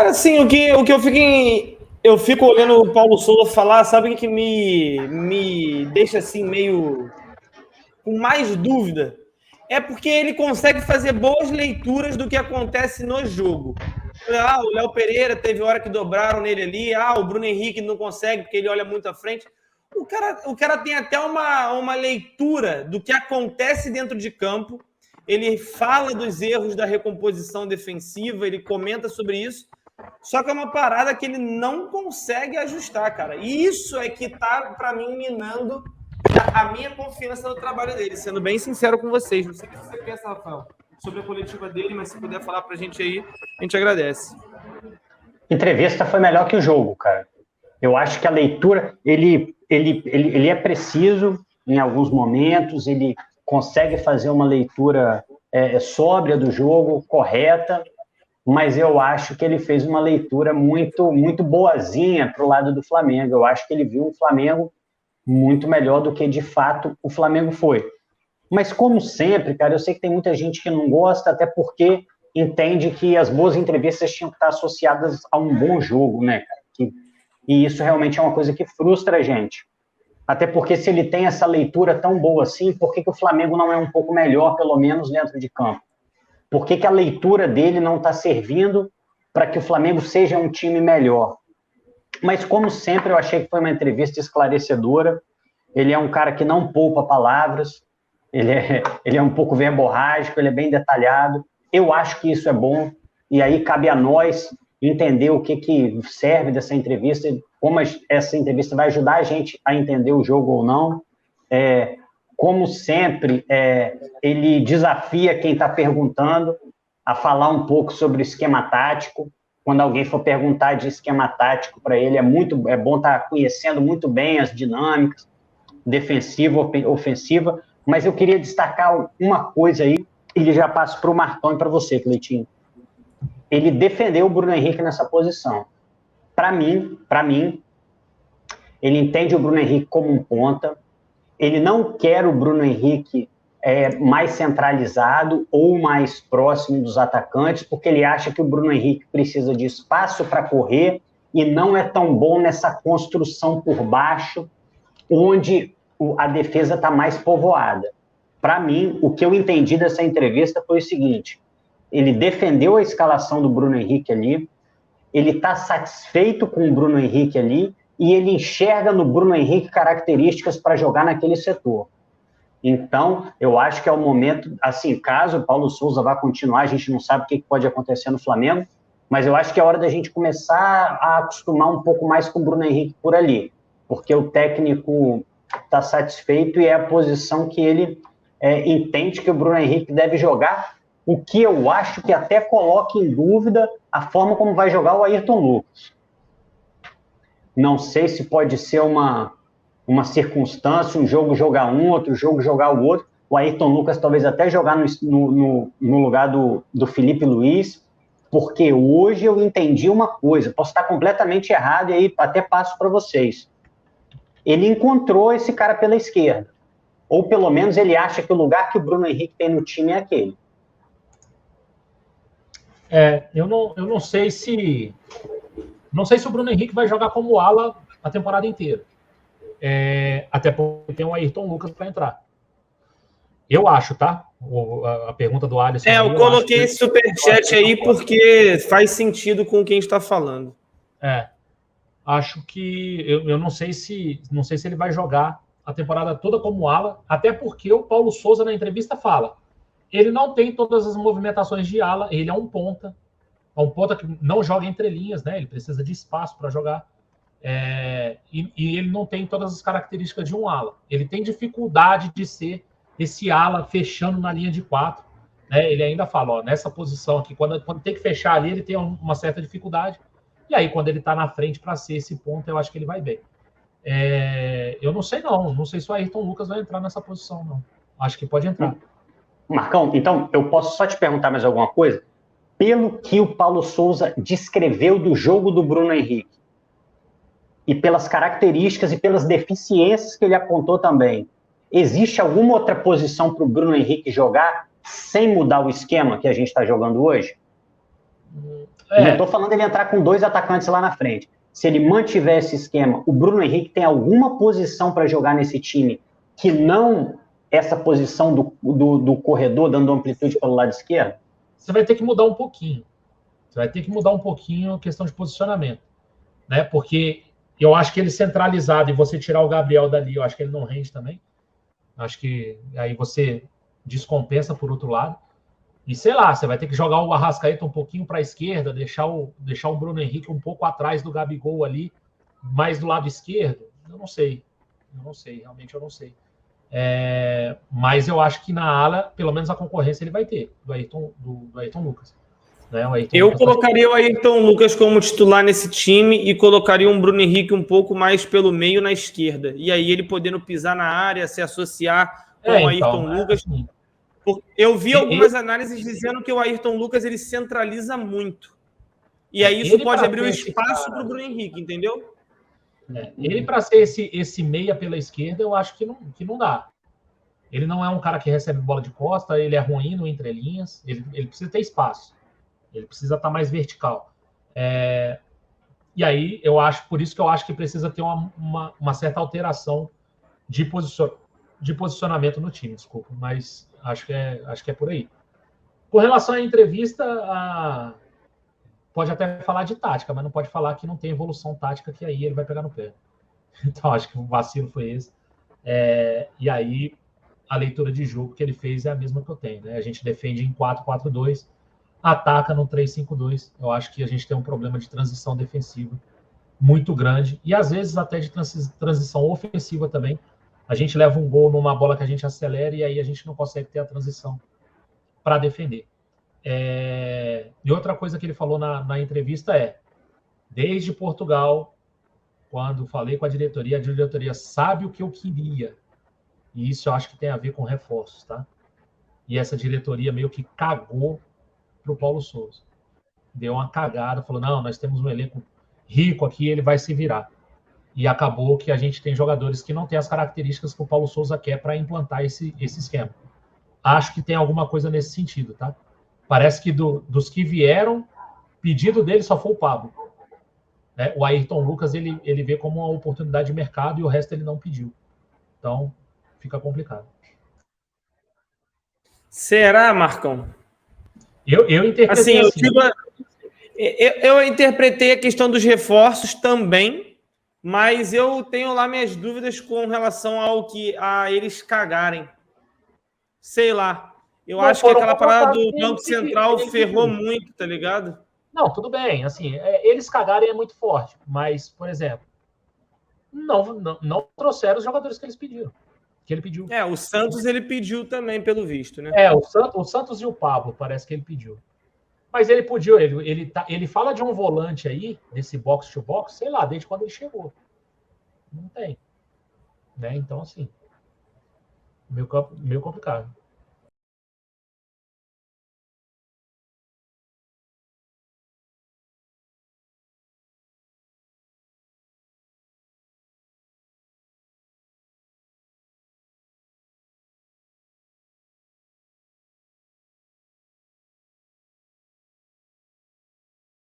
Cara, assim, eu fico olhando o Paulo Souza falar, sabe o que me deixa assim meio com mais dúvida? É porque ele consegue fazer boas leituras do que acontece no jogo. O Léo Pereira teve hora que dobraram nele ali. O Bruno Henrique não consegue porque ele olha muito à frente. O cara tem até uma leitura do que acontece dentro de campo. Ele fala dos erros da recomposição defensiva, ele comenta sobre isso. Só que é uma parada que ele não consegue ajustar, cara. E isso é que tá, para mim, minando a minha confiança no trabalho dele, sendo bem sincero com vocês. Não sei o que você pensa, Rafael, sobre a coletiva dele, mas se puder falar pra gente aí, a gente agradece. Entrevista foi melhor que o jogo, cara. Eu acho que a leitura, ele é preciso em alguns momentos, ele consegue fazer uma leitura sóbria do jogo, correta, mas eu acho que ele fez uma leitura muito, muito boazinha para o lado do Flamengo. Eu acho que ele viu um Flamengo muito melhor do que, de fato, o Flamengo foi. Mas, como sempre, cara, eu sei que tem muita gente que não gosta, até porque entende que as boas entrevistas tinham que estar associadas a um bom jogo, né, cara? E isso realmente é uma coisa que frustra a gente. Até porque se ele tem essa leitura tão boa assim, por que o Flamengo não é um pouco melhor, pelo menos dentro de campo? Por que a leitura dele não está servindo para que o Flamengo seja um time melhor? Mas, como sempre, eu achei que foi uma entrevista esclarecedora. Ele é um cara que não poupa palavras, ele é um pouco verborrágico, ele é bem detalhado. Eu acho que isso é bom, e aí cabe a nós entender o que serve dessa entrevista, como essa entrevista vai ajudar a gente a entender o jogo ou não. Como sempre, ele desafia quem está perguntando a falar um pouco sobre o esquema tático. Quando alguém for perguntar de esquema tático para ele, é bom estar conhecendo muito bem as dinâmicas, defensiva, ofensiva. Mas eu queria destacar uma coisa aí, e já passo para o Marcão e para você, Cleitinho. Ele defendeu o Bruno Henrique nessa posição. Para mim, ele entende o Bruno Henrique como um ponta. Ele não quer o Bruno Henrique mais centralizado ou mais próximo dos atacantes, porque ele acha que o Bruno Henrique precisa de espaço para correr e não é tão bom nessa construção por baixo, onde a defesa está mais povoada. Para mim, o que eu entendi dessa entrevista foi o seguinte: ele defendeu a escalação do Bruno Henrique ali, ele está satisfeito com o Bruno Henrique ali, e ele enxerga no Bruno Henrique características para jogar naquele setor. Então, eu acho que é o momento, assim, caso o Paulo Souza vá continuar, a gente não sabe o que pode acontecer no Flamengo, mas eu acho que é hora da gente começar a acostumar um pouco mais com o Bruno Henrique por ali, porque o técnico está satisfeito e é a posição que ele entende que o Bruno Henrique deve jogar, o que eu acho que até coloca em dúvida a forma como vai jogar o Ayrton Lucas. Não sei se pode ser uma circunstância, um jogo jogar um, outro jogo jogar o outro. O Ayrton Lucas talvez até jogar no lugar do Felipe Luiz, porque hoje eu entendi uma coisa, posso estar completamente errado e aí até passo para vocês. Ele encontrou esse cara pela esquerda, ou pelo menos ele acha que o lugar que o Bruno Henrique tem no time é aquele. Eu não sei se o Bruno Henrique vai jogar como ala a temporada inteira. Até porque tem o Ayrton Lucas para entrar. Eu acho, tá? A pergunta do Alisson. Eu coloquei esse superchat aí porque faz sentido com o que a gente está falando. Acho que eu não sei se ele vai jogar a temporada toda como ala, até porque o Paulo Souza na entrevista fala, ele não tem todas as movimentações de ala, ele é um ponta que não joga entre linhas, né? Ele precisa de espaço para jogar. E ele não tem todas as características de um ala. Ele tem dificuldade de ser esse ala fechando na linha de 4. Né? Ele ainda fala, nessa posição aqui, quando tem que fechar ali, ele tem uma certa dificuldade. E aí, quando ele está na frente para ser esse ponto, eu acho que ele vai bem. Eu não sei, não. Não sei se o Ayrton Lucas vai entrar nessa posição, não. Acho que pode entrar. Marcão, então, eu posso só te perguntar mais alguma coisa? Pelo que o Paulo Souza descreveu do jogo do Bruno Henrique, e pelas características e pelas deficiências que ele apontou também, existe alguma outra posição para o Bruno Henrique jogar sem mudar o esquema que a gente está jogando hoje? Não estou falando ele entrar com 2 atacantes lá na frente. Se ele mantiver esse esquema, o Bruno Henrique tem alguma posição para jogar nesse time que não essa posição do corredor dando amplitude pelo lado esquerdo? Você vai ter que mudar um pouquinho. Você vai ter que mudar um pouquinho a questão de posicionamento, né? Porque eu acho que ele centralizado e você tirar o Gabriel dali, eu acho que ele não rende também. Acho que aí você descompensa por outro lado. E sei lá, você vai ter que jogar o Arrascaeta um pouquinho para a esquerda, deixar o Bruno Henrique um pouco atrás do Gabigol ali, mais do lado esquerdo. Eu não sei, realmente eu não sei. Mas eu acho que na ala, pelo menos a concorrência ele vai ter, do Ayrton Lucas. Né? Eu colocaria o Ayrton Lucas como titular nesse time e colocaria um Bruno Henrique um pouco mais pelo meio na esquerda. E aí ele podendo pisar na área, se associar com o Ayrton Lucas. Assim. Eu vi algumas análises dizendo que o Ayrton Lucas ele centraliza muito. E aí isso pode abrir um espaço para o Bruno Henrique, entendeu? Ele, para ser esse meia pela esquerda, eu acho que não dá. Ele não é um cara que recebe bola de costa, ele é ruim no entrelinhas, ele precisa ter espaço. Ele precisa estar mais vertical. E aí, por isso que eu acho que precisa ter uma certa alteração de posicionamento no time, desculpa, mas acho que é por aí. Com relação à entrevista, pode até falar de tática, mas não pode falar que não tem evolução tática, que aí ele vai pegar no pé. Então, acho que o vacilo foi esse. E aí, a leitura de jogo que ele fez é a mesma que eu tenho. Né? A gente defende em 4-4-2, ataca no 3-5-2. Eu acho que a gente tem um problema de transição defensiva muito grande, e às vezes até de transição ofensiva também. A gente leva um gol numa bola que a gente acelera e aí a gente não consegue ter a transição para defender. E outra coisa que ele falou na entrevista desde Portugal, quando falei com a diretoria sabe o que eu queria. E isso eu acho que tem a ver com reforços, tá? E essa diretoria meio que cagou para o Paulo Souza. Deu uma cagada, falou, não, nós temos um elenco rico aqui, ele vai se virar. E acabou que a gente tem jogadores que não têm as características que o Paulo Souza quer para implantar esse esquema. Acho que tem alguma coisa nesse sentido, tá? Parece que dos que vieram, pedido dele só foi o Pablo. O Ayrton Lucas, ele vê como uma oportunidade de mercado e o resto ele não pediu. Então, fica complicado. Será, Marcão? Eu interpretei assim. Eu interpretei a questão dos reforços também, mas eu tenho lá minhas dúvidas com relação a eles cagarem. Sei lá. Eu acho que aquela parada do Banco Central ferrou muito, tá ligado? Não, tudo bem. Assim, eles cagarem é muito forte, mas, por exemplo, não trouxeram os jogadores que eles pediram. Que ele pediu. O Santos ele pediu também, pelo visto, né? O Santos e o Pablo, parece que ele pediu. Mas ele pediu, ele fala de um volante aí, desse box-to-box, sei lá, desde quando ele chegou. Não tem. Né? Então, assim, meio complicado.